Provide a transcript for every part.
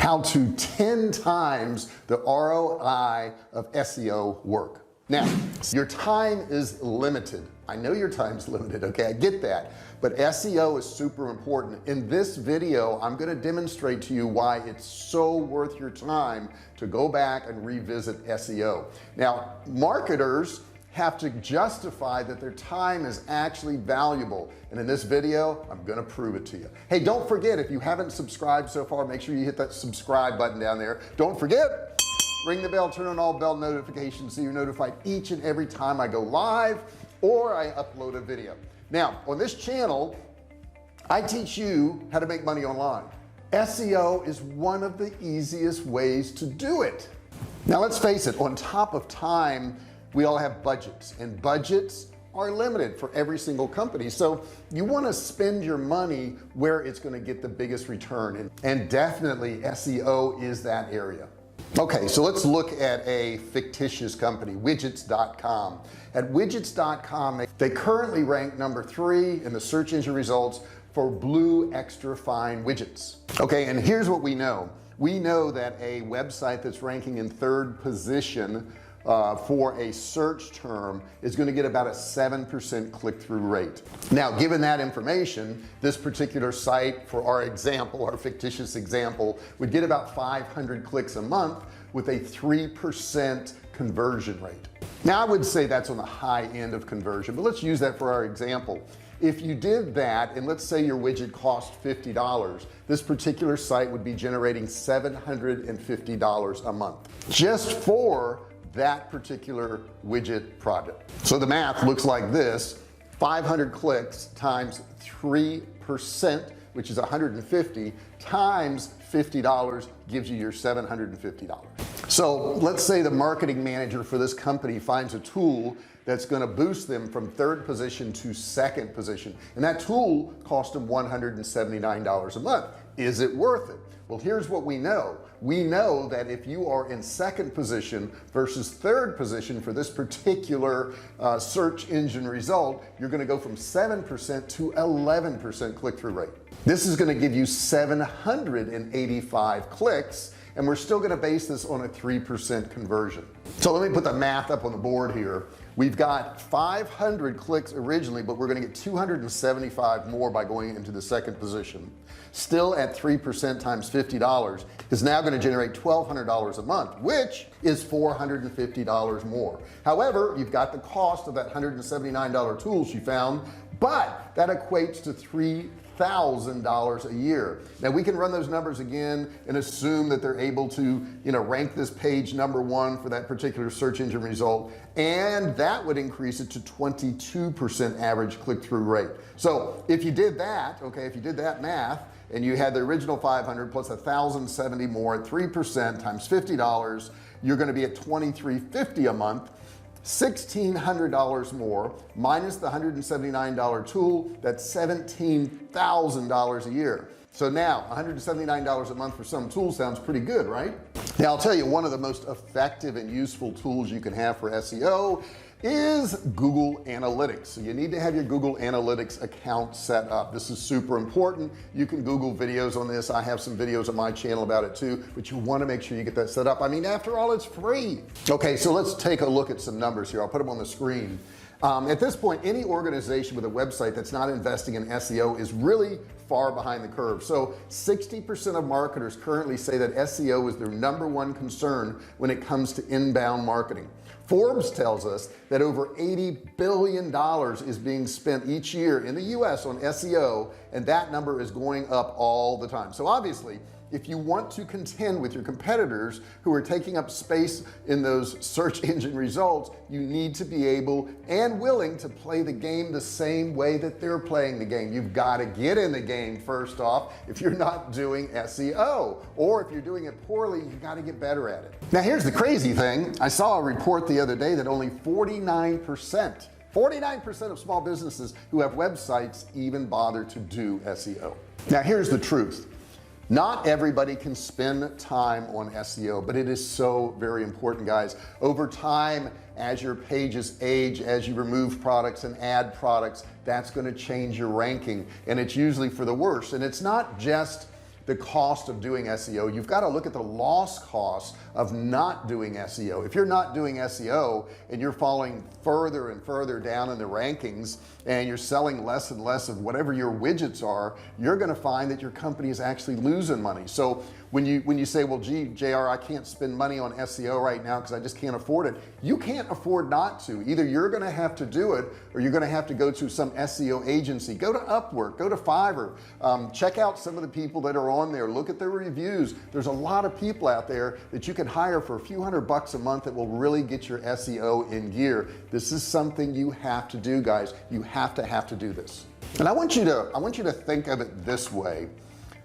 how to 10 times the ROI of SEO work. Now your time is limited. I know your time's limited, okay, I get that, but SEO is super important. In this video I'm going to demonstrate to you why it's so worth your time to go back and revisit SEO. Now marketers have to justify that their time is actually valuable, and in this video I'm gonna prove it to you. Hey, don't forget, if you haven't subscribed so far, make sure you hit that subscribe button down there. Don't forget, ring the bell, turn on all bell notifications so you're notified each and every time I go live or I upload a video. Now on this channel I teach you how to make money online. SEO is one of the easiest ways to do it. Now let's face it, on top of time, we all have budgets, and budgets are limited for every single company. So you want to spend your money where it's going to get the biggest return, and definitely SEO is that area. Okay, so let's look at a fictitious company, widgets.com. At widgets.com, they currently rank number 3 in the search engine results for blue extra fine widgets. Okay, and here's what we know that a website that's ranking in 3rd position for a search term is going to get about a 7% click-through rate. Now given that information, this particular site, for our example, our fictitious example, would get about 500 clicks a month with a 3% conversion rate. Now I would say that's on the high end of conversion, but let's use that for our example. If you did that, and let's say your widget cost $50, this particular site would be generating $750 a month just for that particular widget project. So the math looks like this: 500 clicks times 3%, which is 150, times $50 gives you your $750. So let's say the marketing manager for this company finds a tool that's going to boost them from 3rd position to 2nd position, and that tool cost them $179 a month. Is it worth it? Well, here's what we know that if you are in 2nd position versus 3rd position for this particular search engine result, you're going to go from 7% to 11% click-through rate. This is going to give you 785 clicks, and we're still going to base this on a 3% conversion. So let me put the math up on the board here. We've got 500 clicks originally, but we're going to get 275 more by going into the 2nd position. Still at 3% times $50 is now going to generate $1,200 a month, which is $450 more. However, you've got the cost of that $179 tool she found, but that equates to $3,000 a year. Now we can run those numbers again and assume that they're able to, rank this page number 1 for that particular search engine result, and that would increase it to 22% average click-through rate. So if you did that, okay, if you did that math and you had the original 500 plus 1,070 more at 3% times $50, you're going to be at $2,350 a month. $1,600 more minus the $179 tool, that's $17,000 a year. So now $179 a month for some tools sounds pretty good, right? Now I'll tell you, one of the most effective and useful tools you can have for SEO is Google Analytics. So you need to have your Google Analytics account set up. This is super important. You can Google videos on this. I have some videos on my channel about it too, but you want to make sure you get that set up. I mean, after all, it's free. Okay, so let's take a look at some numbers here. I'll put them on the screen. At this point, any organization with a website that's not investing in SEO is really far behind the curve. So 60% of marketers currently say that SEO is their number 1 concern when it comes to inbound marketing. Forbes tells us that over $80 billion is being spent each year in the US on SEO, and that number is going up all the time. So obviously, if you want to contend with your competitors who are taking up space in those search engine results, you need to be able and willing to play the game the same way that they're playing the game. You've got to get in the game first off if you're not doing SEO, or if you're doing it poorly, you got to get better at it. Now here's the crazy thing. I saw a report the other day that only 49% of small businesses who have websites even bother to do SEO. Now here's the truth. Not everybody can spend time on SEO, but it is so very important, guys. Over time, as your pages age, as you remove products and add products, that's going to change your ranking, and it's usually for the worse. And it's not just the cost of doing SEO, you've got to look at the loss cost of not doing SEO. If you're not doing SEO and you're falling further and further down in the rankings and you're selling less and less of whatever your widgets are, you're going to find that your company is actually losing money. So when you say, well, gee, JR, I can't spend money on SEO right now because I just can't afford it, you can't afford not to. Either you're going to have to do it, or you're going to have to go to some SEO agency. Go to Upwork, go to Fiverr, check out some of the people that are on there, look at their reviews. There's a lot of people out there that you can hire for a few $100 a month that will really get your SEO in gear. This is something you have to do, guys. You have to do this. And I want you to think of it this way.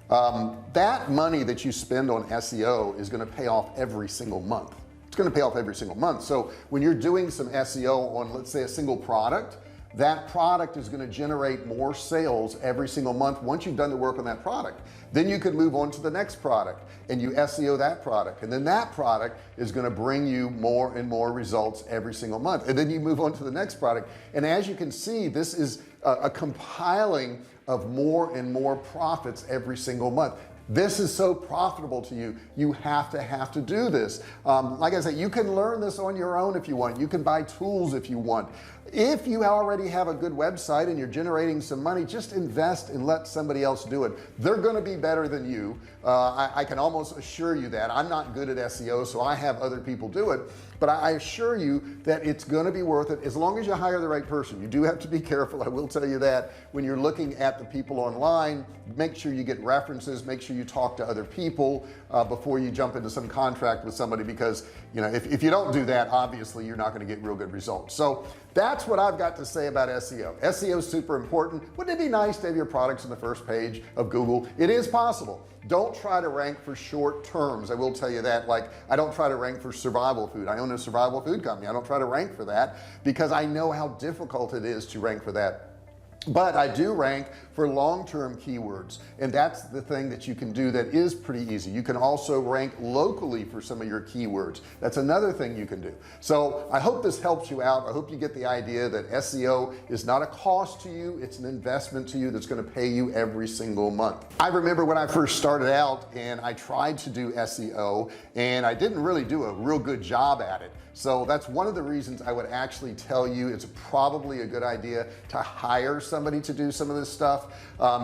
That money that you spend on SEO is going to pay off every single month. It's going to pay off every single month. So when you're doing some SEO on, let's say, a single product, that product is going to generate more sales every single month once you've done the work on that product. Then you can move on to the next product and you SEO that product, and then that product is going to bring you more and more results every single month, and then you move on to the next product. And as you can see, this is a compiling of more and more profits every single month. This is so profitable to you. You have to do this. Like I said, you can learn this on your own if you want. You can buy tools if you want. If you already have a good website and you're generating some money, just invest and let somebody else do it. They're going to be better than you. I can almost assure you that. I'm not good at SEO, so I have other people do it, but I assure you that it's going to be worth it as long as you hire the right person. You do have to be careful, I will tell you that. When you're looking at the people online, make sure you get references, make sure you talk to other people before you jump into some contract with somebody, because if you don't do that, obviously you're not going to get real good results. So that's what I've got to say about SEO. SEO is super important. Wouldn't it be nice to have your products on the first page of Google? It is possible. Don't try to rank for short terms. I will tell you that. Like, I don't try to rank for survival food. I own a survival food company. I don't try to rank for that because I know how difficult it is to rank for that. But I do rank for long-term keywords, and that's the thing that you can do that is pretty easy. You can also rank locally for some of your keywords. That's another thing you can do. So I hope this helps you out. I hope you get the idea that SEO is not a cost to you, it's an investment to you that's going to pay you every single month. I remember when I first started out and I tried to do SEO and I didn't really do a real good job at it. So that's one of the reasons I would actually tell you it's probably a good idea to hire somebody to do some of this stuff.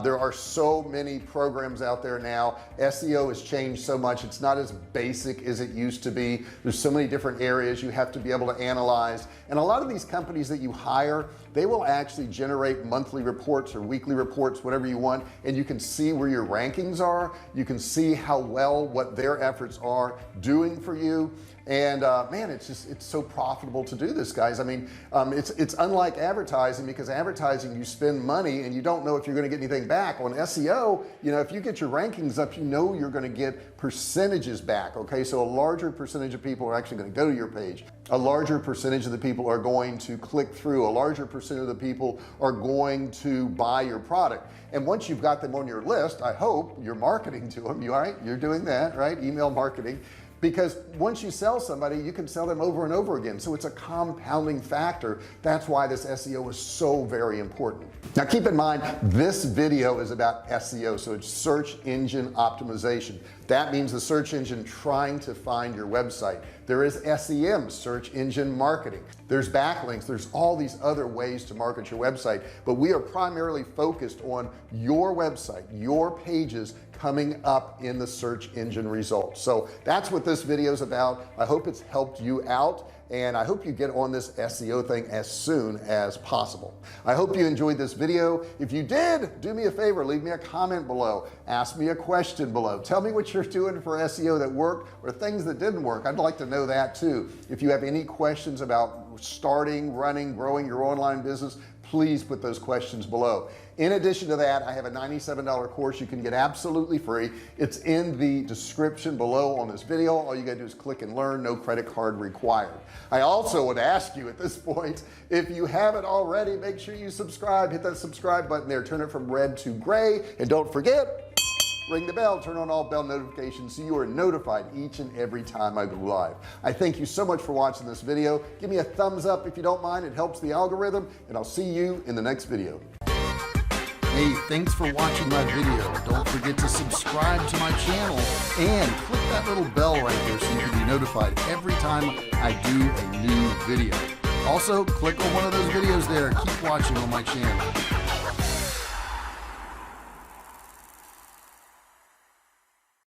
There are so many programs out there now. SEO has changed so much. It's not as basic as it used to be. There's so many different areas you have to be able to analyze, and a lot of these companies that you hire, they will actually generate monthly reports or weekly reports, whatever you want, and you can see where your rankings are. You can see how well what their efforts are doing for you. And man, it's so profitable to do this, guys. I mean, it's unlike advertising, because advertising, you spend money and you don't know if you're going to get anything back. On SEO, if you get your rankings up, you're going to get percentages back. Okay, so a larger percentage of people are actually going to go to your page. A larger percentage of the people are going to click through. A larger percent of the people are going to buy your product. And once you've got them on your list, I hope you're marketing to them. You're doing that, right? Email marketing. Because once you sell somebody, you can sell them over and over again. So it's a compounding factor. That's why this SEO is so very important. Now keep in mind, this video is about SEO, so it's search engine optimization. That means the search engine trying to find your website. There is SEM, search engine marketing. There's backlinks. There's all these other ways to market your website, but we are primarily focused on your website, your pages coming up in the search engine results. So that's what this video is about. I hope it's helped you out, and I hope you get on this SEO thing as soon as possible. I hope you enjoyed this video. If you did, do me a favor, leave me a comment below, ask me a question below, tell me what you're doing for SEO that worked or things that didn't work. I'd like to know that too. If you have any questions about starting, running, growing your online business, please put those questions below. In addition to that, I have a $97 course you can get absolutely free. It's in the description below on this video. All you gotta do is click and learn, no credit card required. I also would ask you at this point, if you haven't already, make sure you subscribe, hit that subscribe button there, turn it from red to gray, and don't forget, ring the bell, turn on all bell notifications so you are notified each and every time I go live. I thank you so much for watching this video. Give me a thumbs up if you don't mind, it helps the algorithm, and I'll see you in the next video. Hey, thanks for watching my video. Don't forget to subscribe to my channel and click that little bell right there so you can be notified every time I do a new video. Also, click on one of those videos there. Keep watching on my channel.